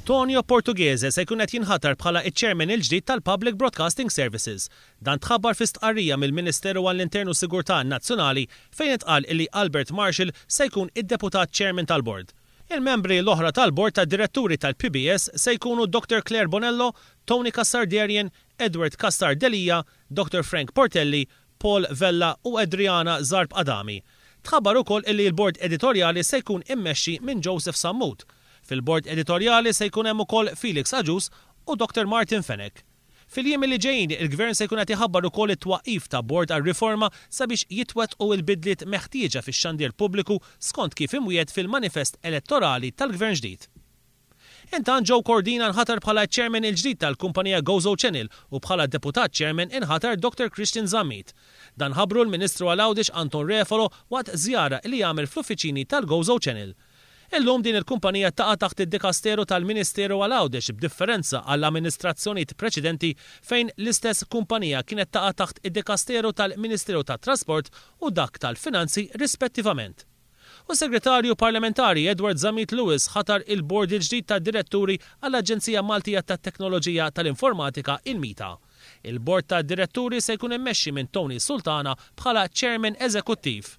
Tonio Portuguese se jkun qed jinħatar bħala iċ-Chairman il-ġdid tal-Public Broadcasting Services. Dan tħabbar fi stqarrija mill-Ministeru għall-Internu Sigurtà Nazzjonali fejn intqal illi Albert Marshall se jkun id-Deputat Chairman tal-Bord. Il-membri l-oħra tal-Bord tad-Diretturi tal-PBS se jkunu Dr. Claire Bonello, Tony Cassarderian, Edward Castardelija, Dr. Frank Portelli, Paul Vella u Adriana Zarb Adami. Tħabbar ukoll illi l-Bord Editorjali se jkun immexxi minn Joseph Sammut. Fil-Bord Editorjali se jkun hemm ukoll Felix Aġus u Dr. Martin Fenek. Fil-jiem li ġejjin, il-Gvern se jkun qed iħabbar ukoll it-twaqqif ta' bord għar-riforma sabiex jitwettqu l-bidliet meħtieġa fix-xandier pubbliku skont kif imwiegħed fil-manifest elettorali tal-Gvern ġdid. Intant Joe Cordina nħatar bħala Chairman il-ġdid tal-kumpanija Gozo Channel u bħala Deputat Chairman inħatar Dr. Christian Zammit. Dan ħabru l-Ministru għal-Awdix Anton Refolo waqt żjara li jagħmel fl-uffiċini tal-Gozo Channel. Illum din il-kumpanija taqa' taħt id-Dikasteru tal-Ministeru għal-Awdex b'differenza għall-amministrazzjonijiet preċedenti fejn l-istess kumpanija kienet taqa' taħt id-Dikasteru tal-Ministeru tat-Trasport u dak tal-Finanzi rispettivament. U segretarju parlamentari Edward Zammit Lewis ħatar il-bord il-ġdid tad-diretturi għall-Aġenzija Maltija tat-Teknoloġija tal-Informatika il-MITA. Il-bord tad-diretturi se jkun immexxi minn Tony Sultana bħala Chairman Eżekuttiv.